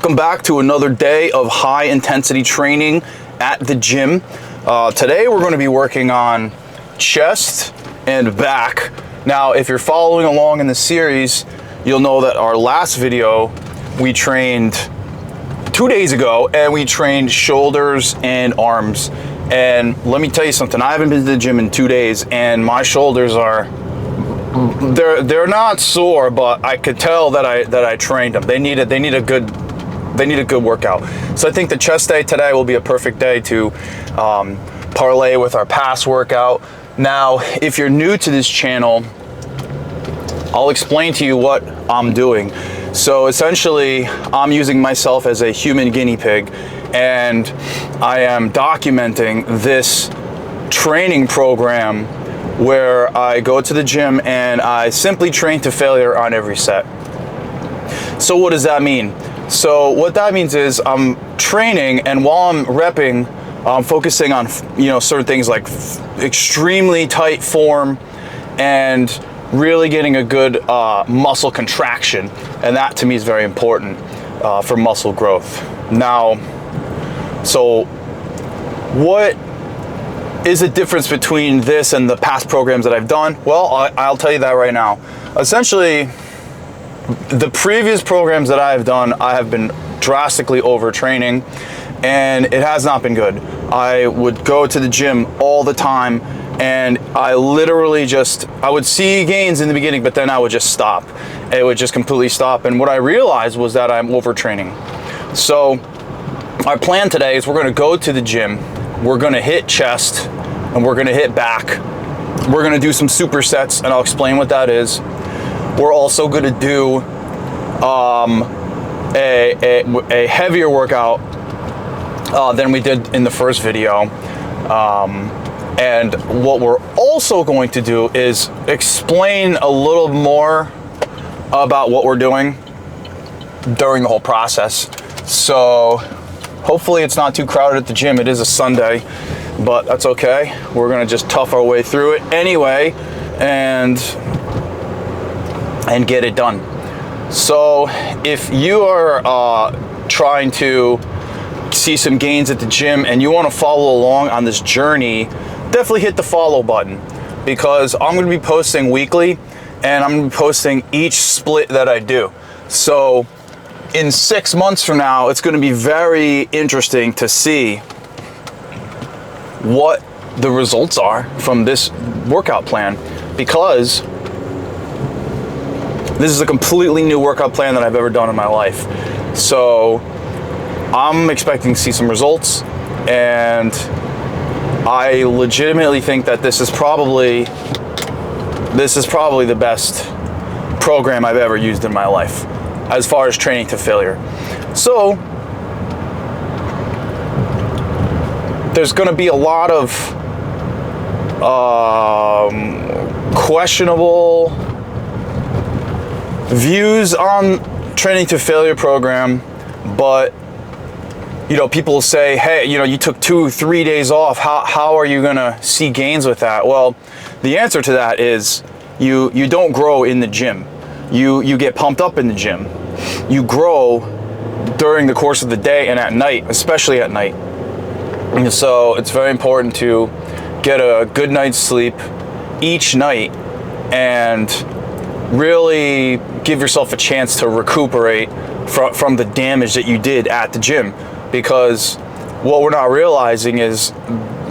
Welcome back to another day of high intensity training at the gym. Today we're going to be working on chest and back. Now, if you're following along in the series, you'll know that our last video we trained 2 days ago, and we trained shoulders and arms. And let me tell you something, I haven't been to the gym in 2 days and my shoulders are they're not sore, but I could tell that I trained them. They need a good workout. So I think the chest day today will be a perfect day to parlay with our past workout. Now, if you're new to this channel, I'll explain to you what I'm doing. So essentially, I'm using myself as a human guinea pig, and I am documenting this training program where I go to the gym and I simply train to failure on every set. So what does that mean? So what that means is I'm training, and while I'm repping, I'm focusing on certain things like extremely tight form and really getting a good muscle contraction, and that to me is very important for muscle growth. Now, so what is the difference between this and the past programs that I've done? Well, I'll tell you that right now. Essentially, the previous programs that I've done, I have been drastically overtraining, and it has not been good. I would go to the gym all the time, and I literally I would see gains in the beginning, but then I would just stop. It would just completely stop. And what I realized was that I'm overtraining. So our plan today is we're going to go to the gym, we're going to hit chest, and we're going to hit back. We're going to do some supersets, and I'll explain what that is. We're also going to do a heavier workout than we did in the first video. And what we're also going to do is explain a little more about what we're doing during the whole process. So hopefully it's not too crowded at the gym. It is a Sunday, but that's okay. We're gonna just tough our way through it anyway and get it done. So if you are trying to see some gains at the gym and you want to follow along on this journey, definitely hit the follow button, because I'm going to be posting weekly, and I'm going to be posting each split that I do. So in 6 months from now, it's going to be very interesting to see what the results are from this workout plan, because this is a completely new workout plan that I've ever done in my life. So I'm expecting to see some results, and I legitimately think that this is probably the best program I've ever used in my life as far as training to failure. So there's going to be a lot of questionable views on training to failure program, but people will say, hey, you took 2-3 days off. How are you gonna see gains with that? Well, the answer to that is you don't grow in the gym. You get pumped up in the gym. You grow during the course of the day and at night, especially at night. And so it's very important to get a good night's sleep each night and really give yourself a chance to recuperate from the damage that you did at the gym. Because what we're not realizing is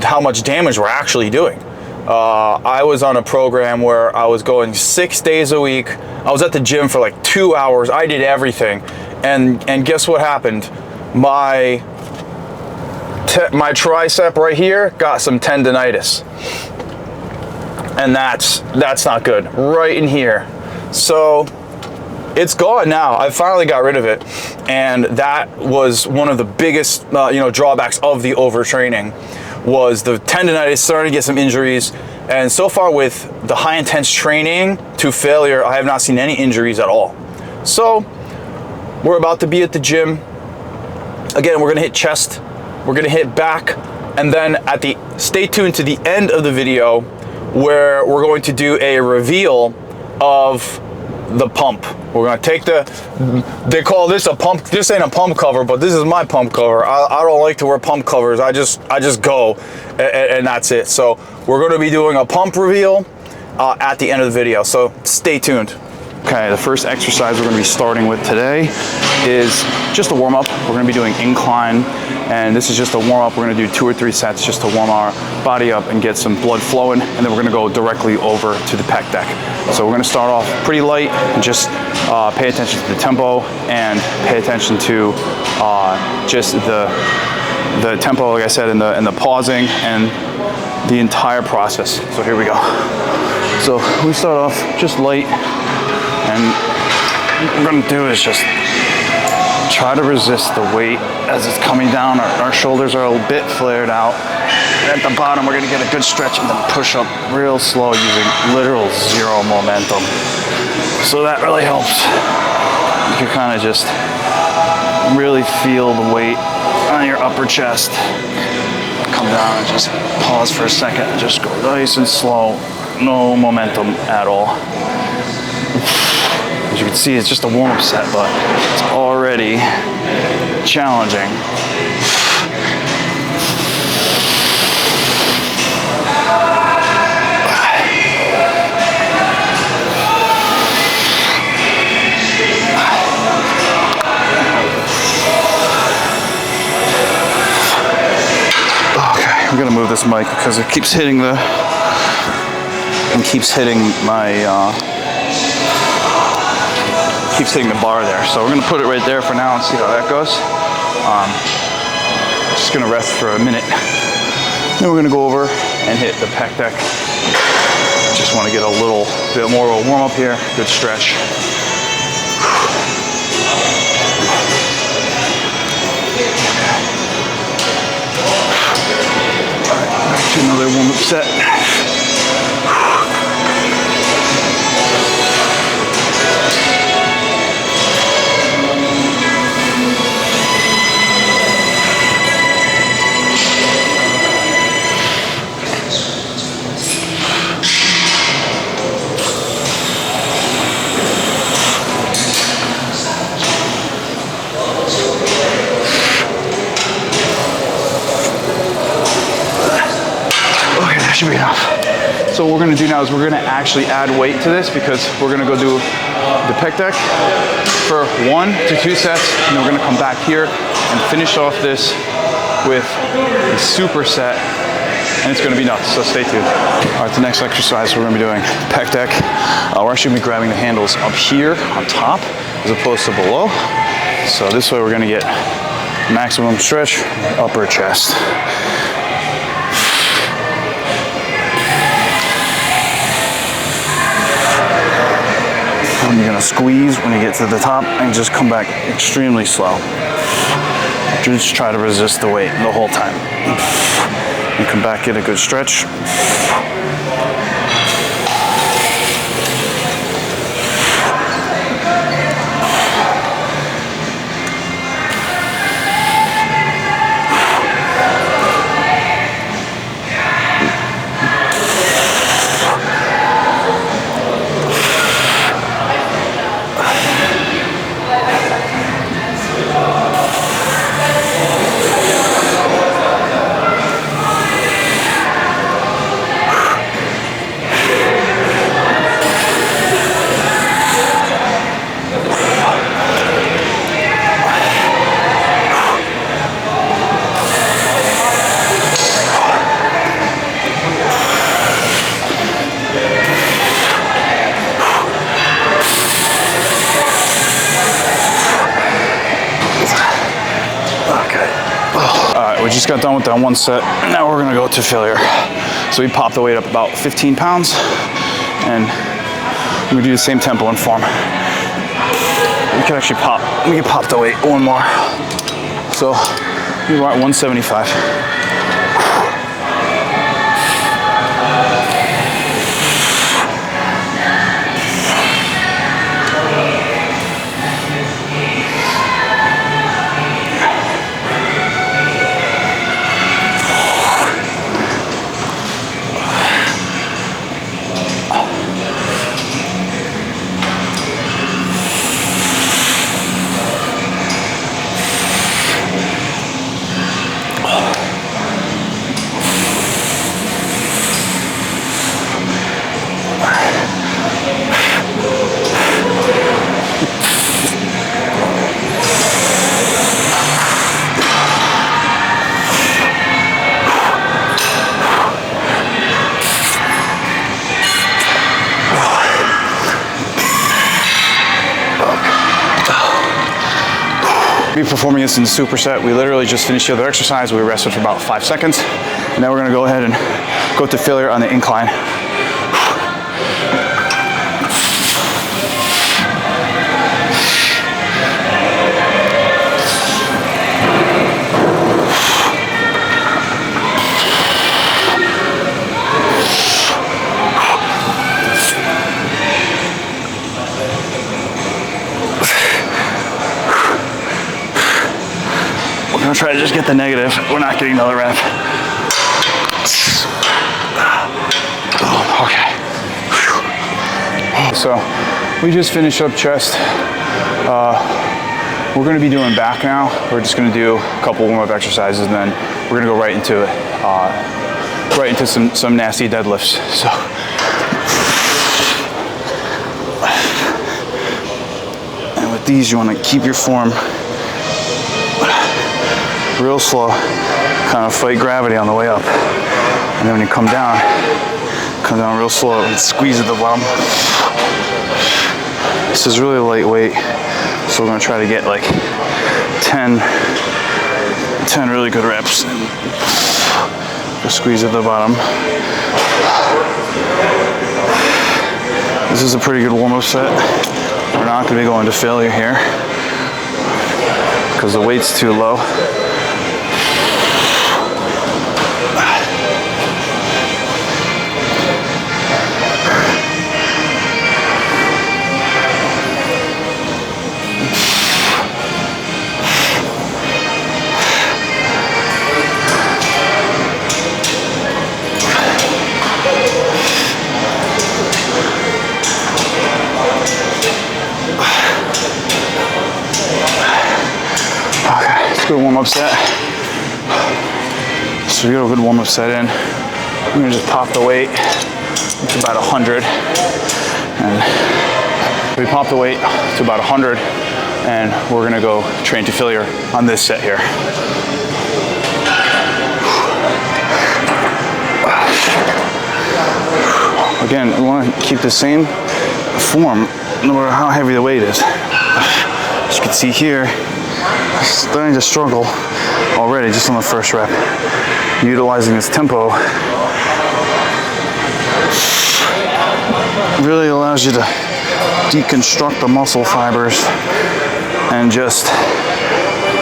how much damage we're actually doing. I was on a program where I was going 6 days a week. I was at the gym for like 2 hours. I did everything. And guess what happened? My tricep right here got some tendonitis. And that's not good. Right in here. So it's gone now. I finally got rid of it, and that was one of the biggest drawbacks of the overtraining, was the tendonitis, starting to get some injuries. And so far with the high intense training to failure, I have not seen any injuries at all. So we're about to be at the gym again. We're gonna hit chest, we're gonna hit back, and then stay tuned to the end of the video where we're going to do a reveal of the pump. We're gonna take they call this a pump. This ain't a pump cover, but this is my pump cover. I don't like to wear pump covers. I just go, and that's it. So we're gonna be doing a pump reveal at the end of the video. So stay tuned. Okay, the first exercise we're gonna be starting with today is just a warm up. We're gonna be doing incline, and this is just a warm up. We're gonna do 2 or 3 sets just to warm our body up and get some blood flowing, and then we're gonna go directly over to the pec deck. So we're gonna start off pretty light and just pay attention to the tempo and pay attention to just the tempo, like I said, and the pausing and the entire process. So here we go. So we start off just light, and what we're gonna do is just try to resist the weight as it's coming down. Our shoulders are a bit flared out. And at the bottom, we're gonna get a good stretch and then push up real slow using literal 0 momentum. So that really helps. You can kind of just really feel the weight on your upper chest. Come down and just pause for a second and just go nice and slow. No momentum at all. As you can see, it's just a warm-up set, but it's already challenging. Okay, I'm gonna move this mic because it keeps hitting my keeps hitting the bar there. So we're gonna put it right there for now and see how that goes. Just gonna rest for a minute. Then we're gonna go over and hit the pec deck. Just wanna get a little bit more of a warm up here, good stretch. All right, back to another warm up set. Should be enough. So what we're gonna do now is we're gonna actually add weight to this because we're gonna go do the pec deck for 1 to 2 sets, and then we're gonna come back here and finish off this with a super set, and it's gonna be nuts, so stay tuned. All right, the next exercise we're gonna be doing pec deck. We're actually gonna be grabbing the handles up here on top as opposed to below. So this way we're gonna get maximum stretch, upper chest. And you're gonna squeeze when you get to the top and just come back extremely slow. Just try to resist the weight the whole time. And come back, get a good stretch. We just got done with that one set, and now we're gonna go to failure. So we popped the weight up about 15 pounds, and we do the same tempo and form. We can actually pop the weight one more. So we are at 175. Be performing this in the superset. We literally just finished the other exercise. We rested for about 5 seconds. And now we're gonna go ahead and go to failure on the incline. We're gonna try to just get the negative. We're not getting another rep. Okay. So we just finished up chest. We're gonna be doing back now. We're just gonna do a couple warm-up exercises, and then we're gonna go right into it, right into some nasty deadlifts. So. And with these, you wanna keep your form real slow, kind of fight gravity on the way up. And then when you come down real slow and squeeze at the bottom. This is really lightweight, so we're gonna try to get like 10 really good reps and just squeeze at the bottom. This is a pretty good warm-up set. We're not gonna be going to failure here because the weight's too low. Good warm-up set. So we got a good warm-up set in. I'm gonna just pop the weight to about 100, and we pop the weight to about 100, and we're gonna go train to failure on this set here. Again, we want to keep the same form no matter how heavy the weight is. As you can see here, starting to struggle already just on the first rep. Utilizing this tempo really allows you to deconstruct the muscle fibers and just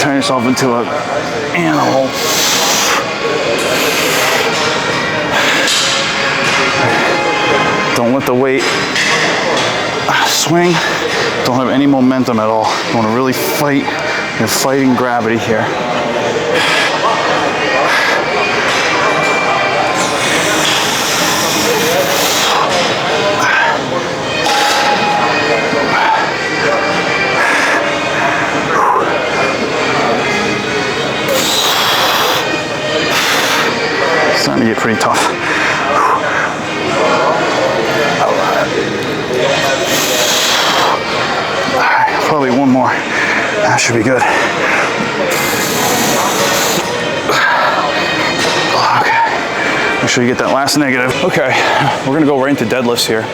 turn yourself into an animal. Don't let the weight swing. Don't have any momentum at all. You want to really fight. You're fighting gravity here. It's starting to get pretty tough. Probably one more. That should be good. Okay. Make sure you get that last negative. Okay, we're gonna go right into deadlifts here.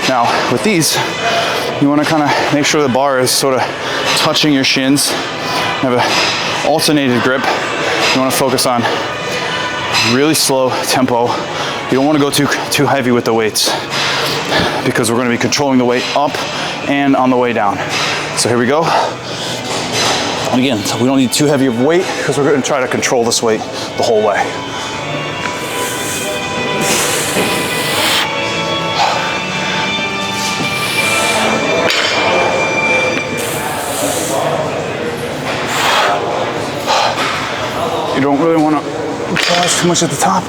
Now, with these, you wanna kinda make sure the bar is sort of touching your shins. Have an alternated grip. You wanna focus on really slow tempo. You don't wanna go too heavy with the weights because we're gonna be controlling the weight up and on the way down. So here we go. And again, we don't need too heavy of weight because we're going to try to control this weight the whole way. You don't really want to pause too much at the top.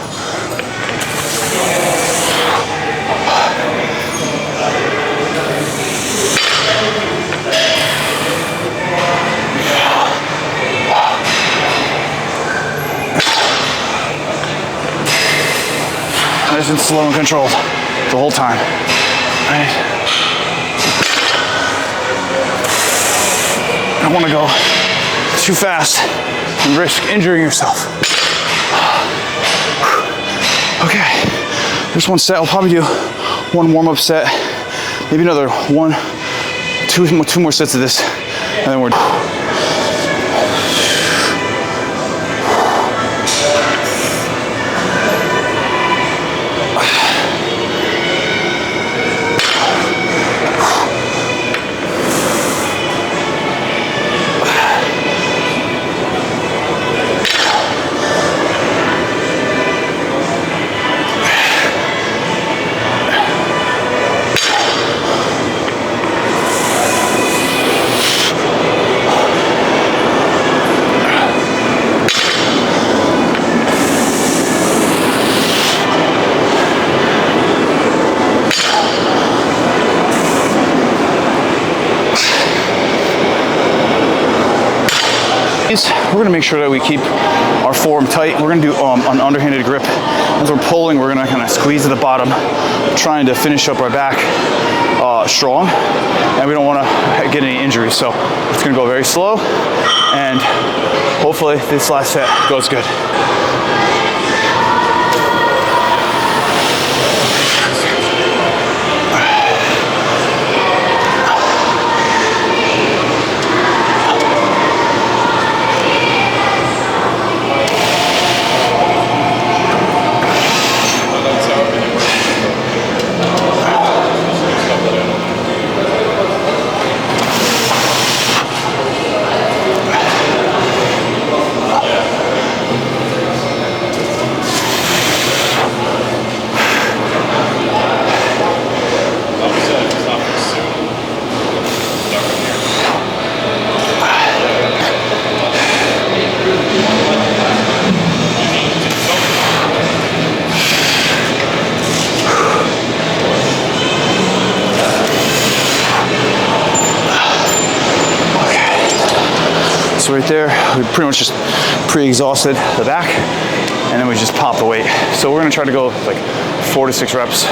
Nice and slow and controlled the whole time. Right. I don't want to go too fast and risk injuring yourself. Okay, just one set. I'll probably do one warm-up set, maybe another two more sets of this, and then we're done. these, we're gonna make sure that we keep our forearm tight. We're gonna do an underhanded grip. As we're pulling, we're gonna kind of squeeze at the bottom, trying to finish up our back strong, and we don't wanna get any injuries. So it's gonna go very slow, and hopefully this last set goes good. So right there, we pretty much just pre-exhausted the back, and then we just pop the weight. So we're gonna try to go like 4 to 6 reps,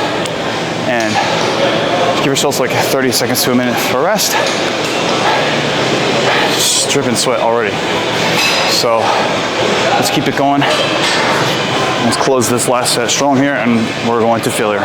and give yourselves like 30 seconds to a minute for rest. Just dripping sweat already. So let's keep it going. Let's close this last set strong here, and we're going to failure.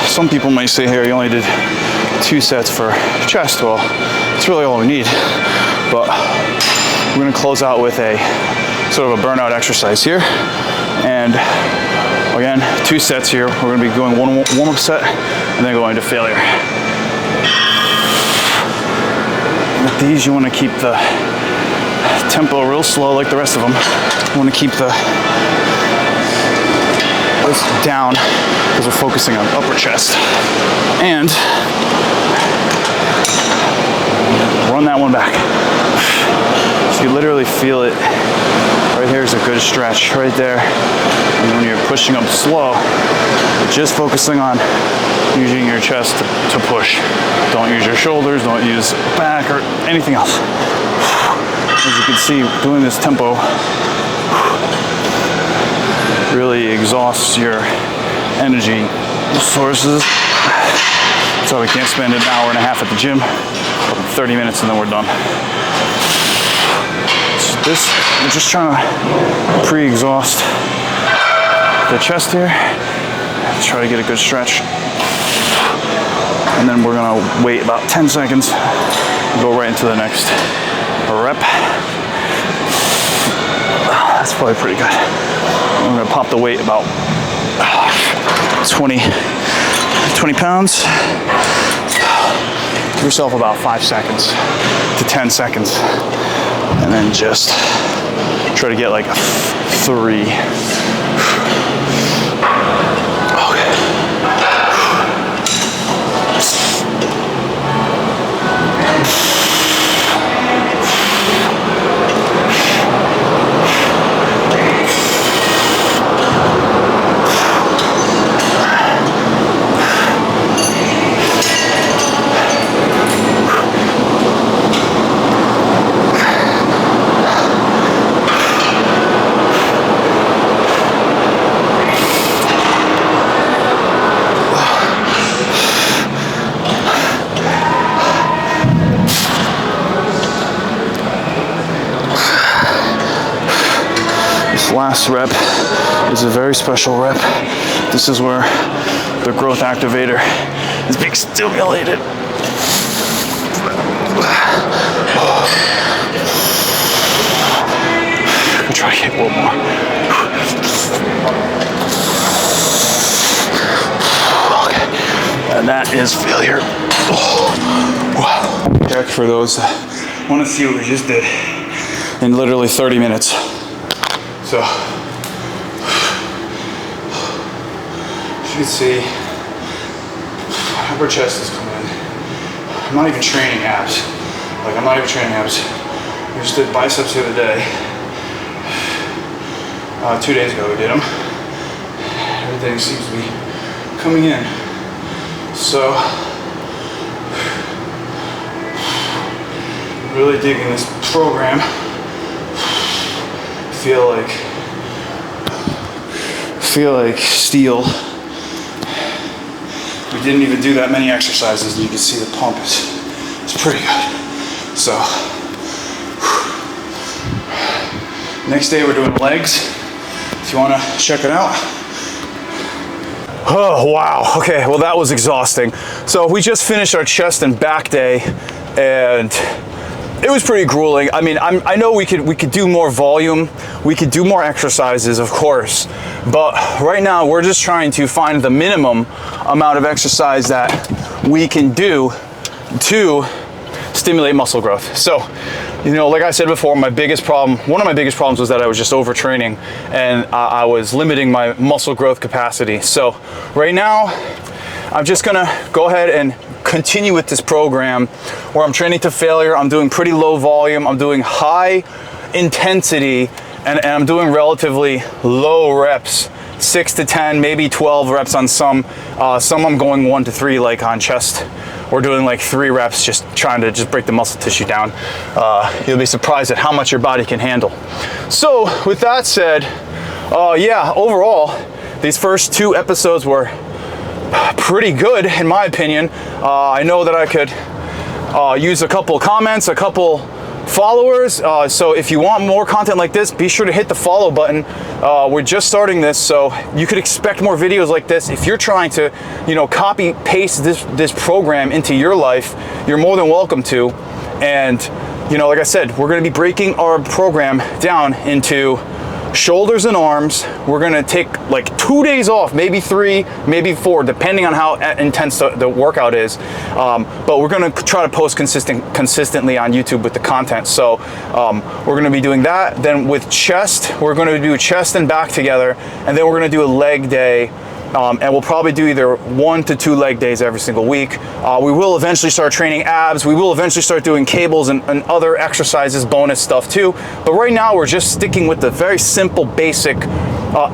Some people might say here you only did 2 sets for chest. Well, it's really all we need. But we're gonna close out with a sort of a burnout exercise here. And again, 2 sets here. We're gonna be going one warm-up set and then going to failure. With these, you wanna keep the tempo real slow like the rest of them. You wanna keep the down because we're focusing on upper chest. And run that one back. So you literally feel it. Right here is a good stretch right there. And when you're pushing up slow, you're just focusing on using your chest to push. Don't use your shoulders, don't use back or anything else. As you can see, doing this tempo really exhausts your energy sources. So we can't spend an hour and a half at the gym, 30 minutes and then we're done. So this, we're just trying to pre-exhaust the chest here. Try to get a good stretch. And then we're gonna wait about 10 seconds and go right into the next rep. That's probably pretty good. I'm gonna pop the weight about 20 pounds. Give yourself about 5 seconds to 10 seconds. And then just try to get like 3. Last rep is a very special rep. This is where the growth activator is being stimulated. one more. Okay, and that is failure. Oh, wow. Check for those that want to see what we just did in literally 30 minutes. So, as you can see, upper chest is coming in. I'm not even training abs. Like, I'm not even training abs. We just did biceps the other day. 2 days ago we did them. Everything seems to be coming in. So, really digging this program. Feel like steel. We didn't even do that many exercises, and you can see the pump is pretty good. So, next day we're doing legs. If you want to check it out. Oh, wow. Okay, well that was exhausting. So we just finished our chest and back day, and it was pretty grueling. I mean, I know we could do more volume, we could do more exercises, of course, but right now we're just trying to find the minimum amount of exercise that we can do to stimulate muscle growth. So, you know, like I said before, one of my biggest problems was that I was just overtraining, and I was limiting my muscle growth capacity. So right now, I'm just gonna go ahead and continue with this program where I'm training to failure. I'm doing pretty low volume, I'm doing high intensity, and I'm doing relatively low reps, 6 to 10, maybe 12 reps on some. Some I'm going 1 to 3, like on chest. We're doing like 3 reps, just trying to break the muscle tissue down. You'll be surprised at how much your body can handle. So with that said, yeah, overall, these first 2 episodes were pretty good in my opinion. I know that I could use a couple comments, a couple followers. So if you want more content like this, be sure to hit the follow button. We're just starting this, so you could expect more videos like this. If you're trying to, you know, copy paste this program into your life, you're more than welcome to. And, you know, like I said, we're going to be breaking our program down into shoulders and arms. We're gonna take like 2 days off, maybe 3, maybe 4, depending on how intense the workout is. But we're gonna try to post consistently on YouTube with the content. So we're gonna be doing that. Then with chest, we're gonna do chest and back together, and then we're gonna do a leg day. And we'll probably do either 1 to 2 leg days every single week. We will eventually start training abs. We will eventually start doing cables and other exercises, bonus stuff too. But right now we're just sticking with the very simple, basic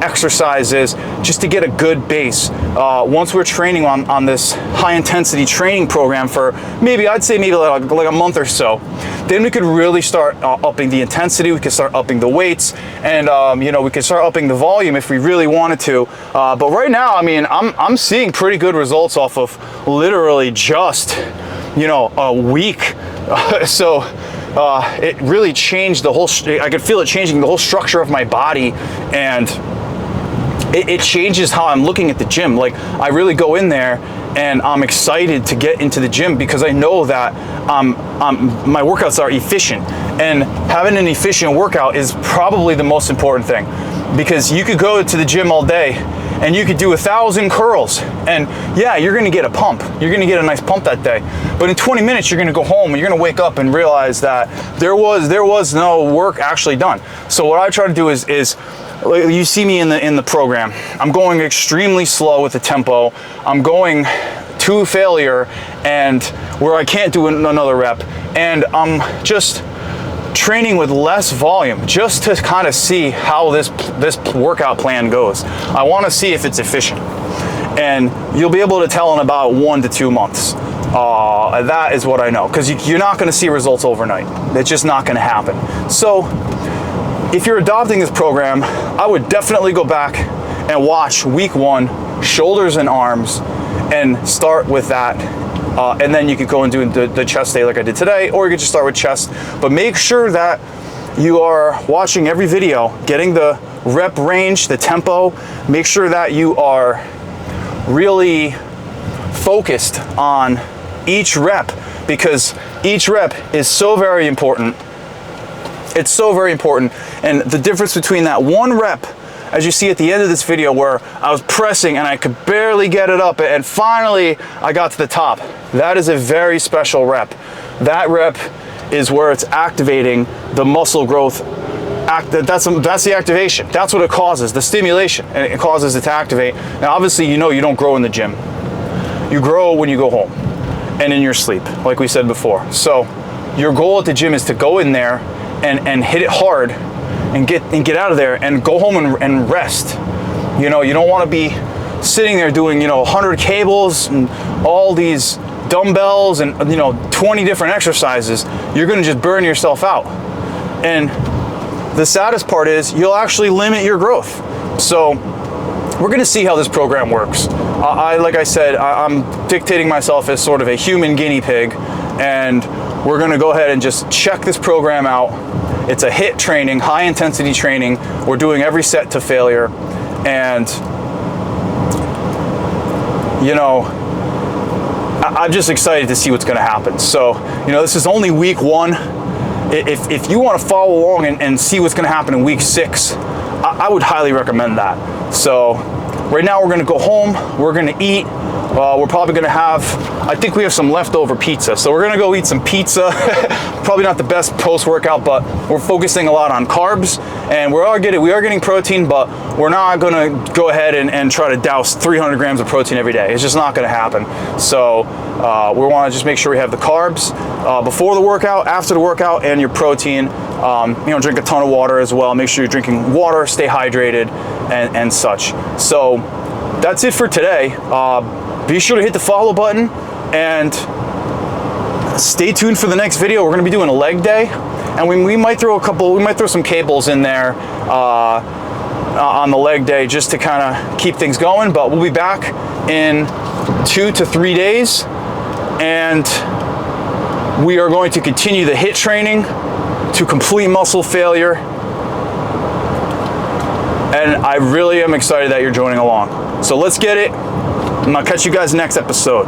exercises just to get a good base. Once we're training on this high intensity training program for I'd say maybe like a month or so, then we could really start upping the intensity. We could start upping the weights, and you know, we could start upping the volume if we really wanted to. But right now, I mean, I'm seeing pretty good results off of literally just, you know, a week. So it really changed the whole, I could feel it changing the whole structure of my body, and it changes how I'm looking at the gym. Like, I really go in there and I'm excited to get into the gym because I know that my workouts are efficient, and having an efficient workout is probably the most important thing, because you could go to the gym all day and you could do 1,000 curls, and yeah, you're gonna get a pump. You're gonna get a nice pump that day. But in 20 minutes, you're gonna go home and you're gonna wake up and realize that there was no work actually done. So what I try to do is you see me in the program, I'm going extremely slow with the tempo. I'm going to failure, and where I can't do another rep, and I'm just training with less volume just to kind of see how this workout plan goes. I want to see if it's efficient, and you'll be able to tell in about 1 to 2 months. That is what I know, because you're not going to see results overnight. It's just not going to happen. So if you're adopting this program, I would definitely go back and watch week 1, shoulders and arms, and start with that. And then you could go and do the chest day like I did today, or you could just start with chest. But make sure that you are watching every video, getting the rep range, the tempo. Make sure that you are really focused on each rep, because each rep is so very important. It's so very important. And the difference between that one rep, as you see at the end of this video, where I was pressing and I could barely get it up, and finally I got to the top. That is a very special rep. That rep is where it's activating the muscle growth. That's the activation. That's what it causes, the stimulation, and it causes it to activate. Now, obviously, you know you don't grow in the gym. You grow when you go home and in your sleep, like we said before. So your goal at the gym is to go in there and hit it hard and get out of there and go home and rest. You know, you don't want to be sitting there doing, 100 cables and all these dumbbells and, 20 different exercises. You're going to just burn yourself out. And the saddest part is you'll actually limit your growth. So we're going to see how this program works. Like I said, I'm dictating myself as sort of a human guinea pig, and we're going to go ahead and just check this program out. It's a HIIT training, high intensity training. We're doing every set to failure. And, I'm just excited to see what's going to happen. So, this is only week 1. If you want to follow along and see what's going to happen in week 6, I would highly recommend that. So right now we're going to go home, we're going to eat. We're probably going to have, I think we have some leftover pizza. So we're going to go eat some pizza. Probably not the best post-workout, but we're focusing a lot on carbs, and we are getting protein, but we're not going to go ahead and try to douse 300 grams of protein every day. It's just not going to happen. So we want to just make sure we have the carbs before the workout, after the workout, and your protein. Drink a ton of water as well. Make sure you're drinking water, stay hydrated, and such. So that's it for today. Be sure to hit the follow button and stay tuned for the next video. We're going to be doing a leg day, and we might throw some cables in there on the leg day just to kind of keep things going. But we'll be back in 2 to 3 days, and we are going to continue the HIIT training to complete muscle failure. And I really am excited that you're joining along. So let's get it. And I'll catch you guys next episode.